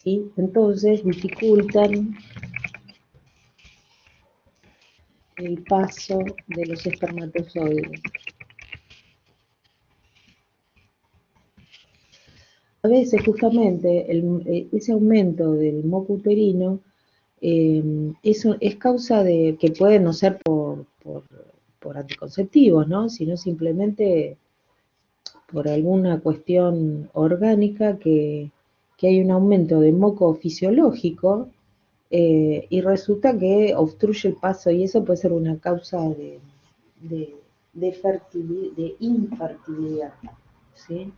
¿Sí? Entonces dificultan el paso de los espermatozoides. A veces justamente ese aumento del moco uterino eso es causa de que puede no ser por anticonceptivos, ¿no? Sino simplemente por alguna cuestión orgánica que hay un aumento de moco fisiológico y resulta que obstruye el paso y eso puede ser una causa de infertilidad, ¿sí?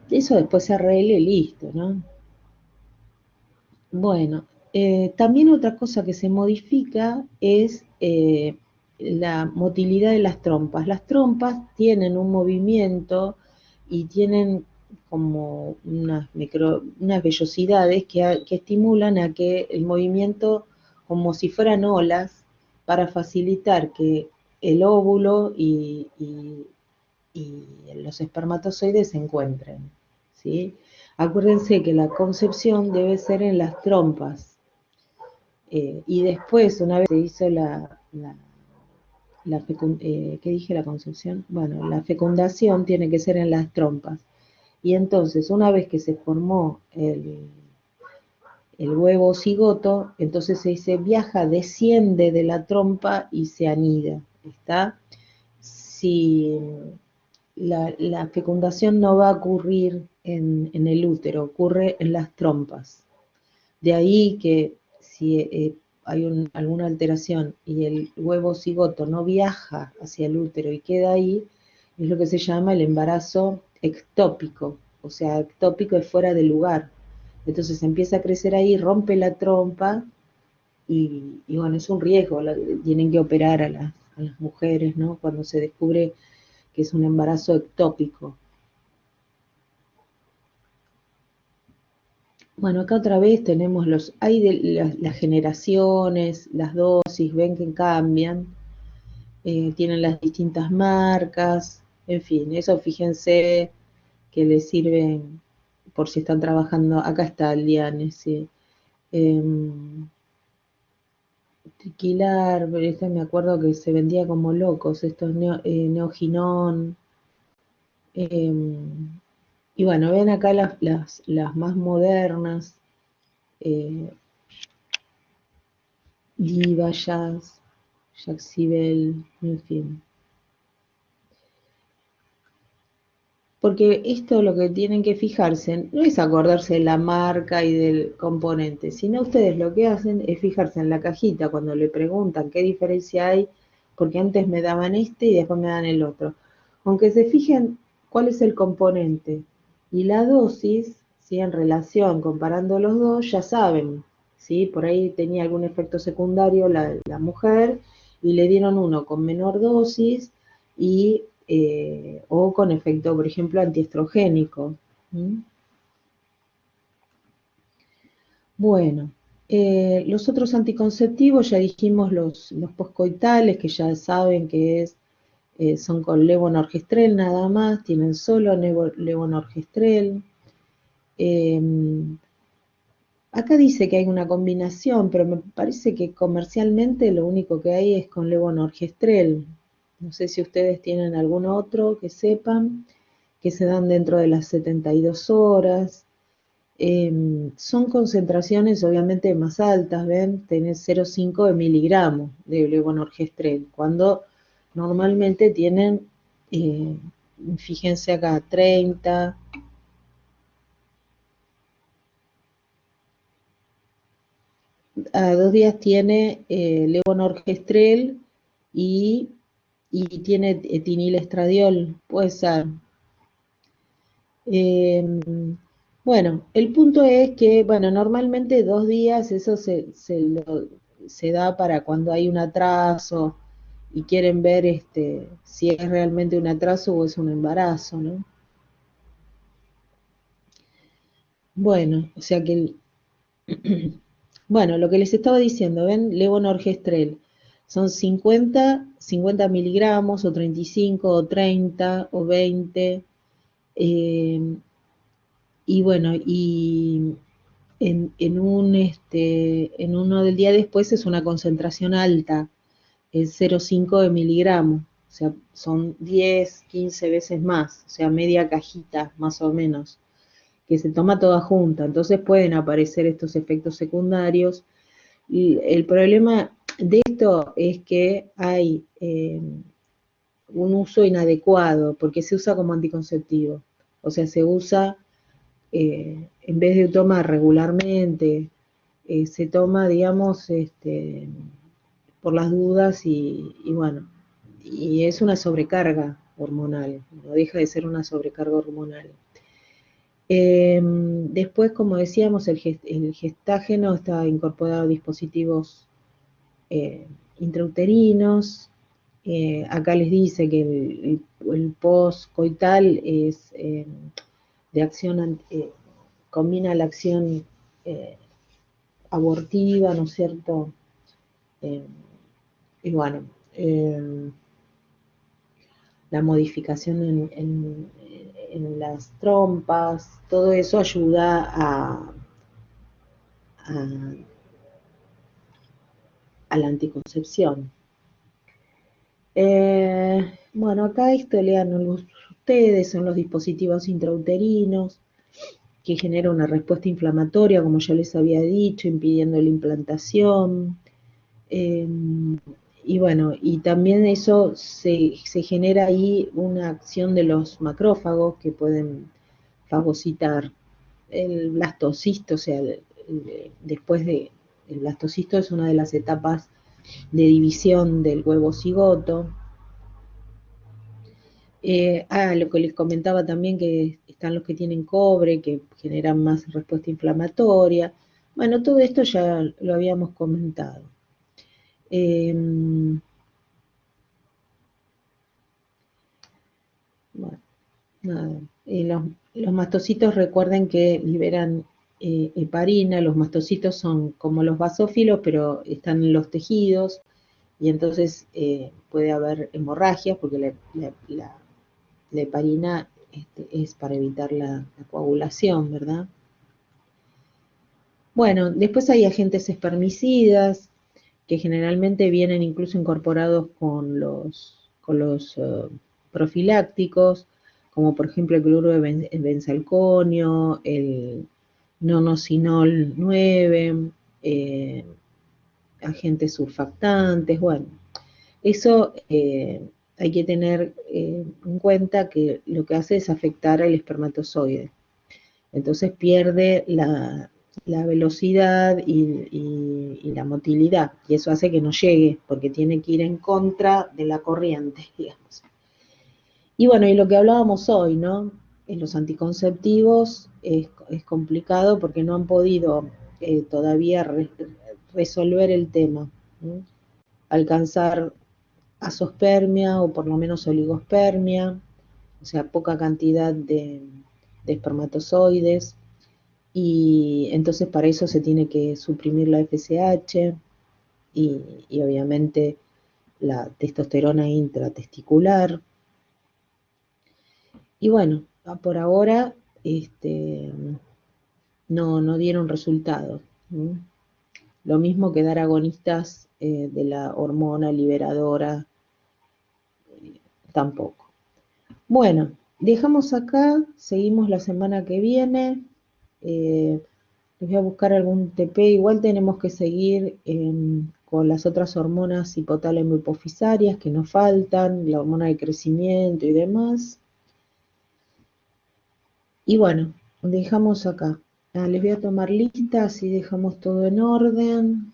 Eso después se arregle y listo, ¿no? Bueno, también otra cosa que se modifica es la motilidad de las trompas. Las trompas tienen un movimiento y tienen como unas vellosidades que estimulan a que el movimiento, como si fueran olas, para facilitar que el óvulo y los espermatozoides se encuentren, ¿sí? Acuérdense que la concepción debe ser en las trompas. Y después, una vez se hizo ¿qué dije? La concepción. Bueno, la fecundación tiene que ser en las trompas. Y entonces, una vez que se formó el huevo cigoto, entonces se dice viaja, desciende de la trompa y se anida. ¿Está? Si la fecundación no va a ocurrir en el útero, ocurre en las trompas. De ahí que si hay alguna alteración y el huevo cigoto no viaja hacia el útero y queda ahí, es lo que se llama el embarazo ectópico. O sea, ectópico es fuera de lugar. Entonces empieza a crecer ahí, rompe la trompa y bueno, es un riesgo. Tienen que operar a las mujeres, ¿no? Cuando se descubre que es un embarazo ectópico. Bueno, acá otra vez tenemos hay de las generaciones, las dosis, ven que cambian, tienen las distintas marcas, en fin, eso fíjense que les sirven por si están trabajando, acá está el Diane, sí. Triquilar, me acuerdo que se vendía como locos, estos Neoginón, y bueno, ven acá las más modernas, Diva, Jazz, Jacksibel, en fin. Porque esto lo que tienen que fijarse no es acordarse de la marca y del componente, sino ustedes lo que hacen es fijarse en la cajita cuando le preguntan qué diferencia hay, porque antes me daban este y después me dan el otro. Aunque se fijen cuál es el componente y la dosis, ¿sí? En relación, comparando los dos, ya saben, ¿sí? Por ahí tenía algún efecto secundario la mujer y le dieron uno con menor dosis y o con efecto, por ejemplo, antiestrogénico. Bueno, los otros anticonceptivos, ya dijimos los poscoitales, que ya saben que es son con levonorgestrel nada más, tienen solo levonorgestrel. Acá dice que hay una combinación, pero me parece que comercialmente lo único que hay es con levonorgestrel. No sé si ustedes tienen algún otro que sepan, que se dan dentro de las 72 horas. Son concentraciones obviamente más altas, ¿ven? Tenés 0,5 de miligramos de levonorgestrel, cuando normalmente tienen, fíjense acá, 30. A 2 días tiene levonorgestrel y, tiene etinilestradiol, puede ser. Bueno, el punto es que, bueno, normalmente 2 días eso se da para cuando hay un atraso y quieren ver si es realmente un atraso o es un embarazo, ¿no? Bueno, o sea que bueno, lo que les estaba diciendo, ¿ven? Levonorgestrel. Son 50 miligramos, o 35, o 30, o 20. Y bueno, y en uno del día después es una concentración alta, es 0,5 de miligramos. O sea, son 10, 15 veces más, o sea, media cajita más o menos, que se toma toda junta. Entonces pueden aparecer estos efectos secundarios. Y el problema de esto es que hay un uso inadecuado, porque se usa como anticonceptivo. O sea, se usa, en vez de tomar regularmente, se toma, digamos, por las dudas y bueno, y es una sobrecarga hormonal, no deja de ser una sobrecarga hormonal. Después, como decíamos, el gestágeno está incorporado a dispositivos intrauterinos. Acá les dice que el postcoital es de acción, combina la acción abortiva, ¿no es cierto? Y bueno, la modificación en las trompas, todo eso ayuda a la anticoncepción. Bueno, acá esto lean ustedes, son los dispositivos intrauterinos que generan una respuesta inflamatoria, como ya les había dicho, impidiendo la implantación. Y bueno, y también eso se genera ahí una acción de los macrófagos que pueden fagocitar el blastocisto, o sea, después de el blastocisto es una de las etapas de división del huevo cigoto. Lo que les comentaba también, que están los que tienen cobre, que generan más respuesta inflamatoria. Bueno, todo esto ya lo habíamos comentado. Bueno, nada. Los mastocitos, recuerden que liberan heparina. Los mastocitos son como los basófilos, pero están en los tejidos, y entonces puede haber hemorragias, porque la heparina es para evitar la coagulación, ¿verdad? Bueno, después hay agentes espermicidas, que generalmente vienen incluso incorporados con los profilácticos, como por ejemplo el cloruro de benzalconio, el nonosinol 9, agentes surfactantes. Bueno, eso hay que tener en cuenta que lo que hace es afectar al espermatozoide. Entonces pierde la velocidad y la motilidad, y eso hace que no llegue, porque tiene que ir en contra de la corriente, digamos. Y bueno, y lo que hablábamos hoy, ¿no? En los anticonceptivos es complicado porque no han podido todavía resolver el tema, ¿no? Alcanzar azospermia, o por lo menos oligospermia, o sea, poca cantidad de espermatozoides. Y entonces para eso se tiene que suprimir la FSH y obviamente la testosterona intratesticular. Y bueno, por ahora no dieron resultados. Lo mismo que dar agonistas de la hormona liberadora, tampoco. Bueno, dejamos acá, seguimos la semana que viene. Les voy a buscar algún TP, igual tenemos que seguir con las otras hormonas hipotálamo hipofisarias que nos faltan, la hormona de crecimiento y demás. Y bueno, dejamos acá. Les voy a tomar lista, así dejamos todo en orden.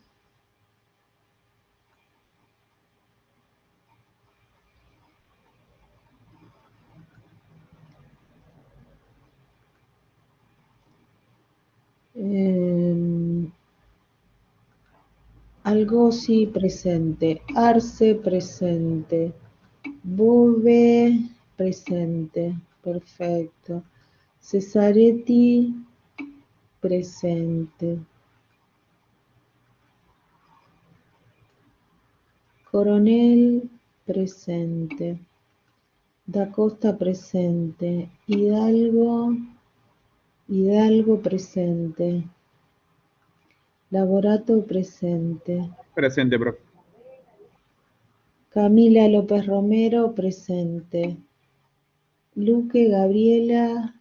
Algosi presente, Arce presente, Bove presente, perfecto. Cesaretti presente. Coronel presente. Da Costa presente. Hidalgo presente. Laborato presente. Presente, profe. Camila López Romero presente. Luque Gabriela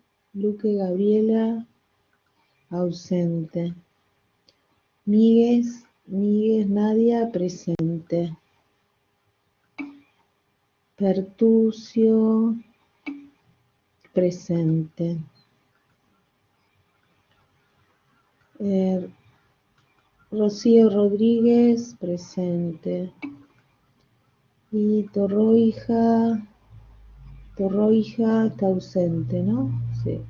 ausente. Míguez Nadia presente. Pertucio presente. Rocío Rodríguez presente. Y Torroija está ausente, ¿no? Sí.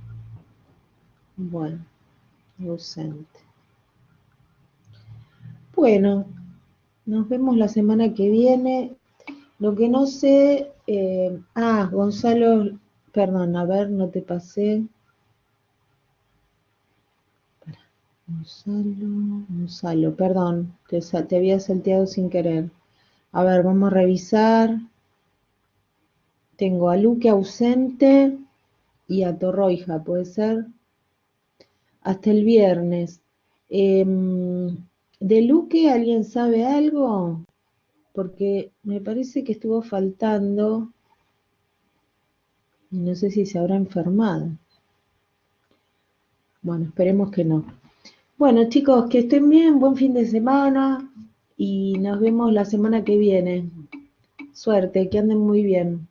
Bueno, ausente. Bueno, nos vemos la semana que viene. Lo que no sé, Gonzalo, perdón, a ver, no te pasé. Gonzalo, perdón, te había salteado sin querer. A ver, vamos a revisar. Tengo a Luque ausente y a Torroija, ¿puede ser? Hasta el viernes. ¿De Luque alguien sabe algo? Porque me parece que estuvo faltando y no sé si se habrá enfermado. Bueno, esperemos que no. Bueno, chicos, que estén bien, buen fin de semana y nos vemos la semana que viene. Suerte, que anden muy bien.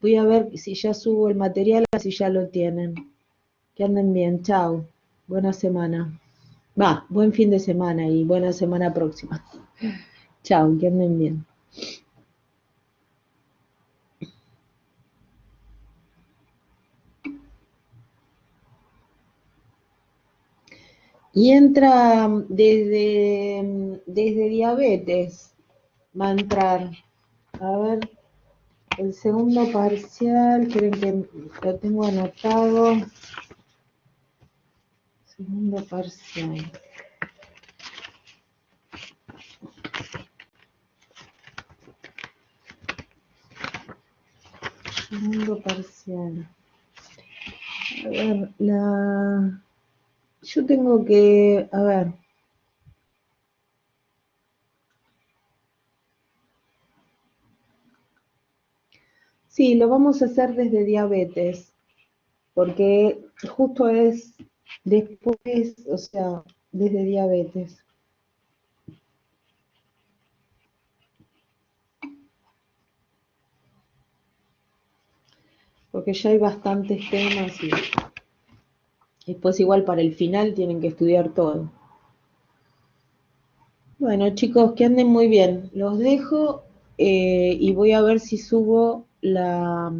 Voy a ver si ya subo el material, si ya lo tienen. Que anden bien, chao. Buena semana. Buen fin de semana y buena semana próxima. Chao, que anden bien. Y entra desde diabetes, va a entrar. A ver, el segundo parcial, quieren que lo tengo anotado. Segundo parcial. Segundo parcial. A ver, yo tengo que, a ver. Sí, lo vamos a hacer desde diabetes, porque justo es después, o sea, desde diabetes. Porque ya hay bastantes temas y después igual para el final tienen que estudiar todo. Bueno, chicos, que anden muy bien. Los dejo y voy a ver si subo la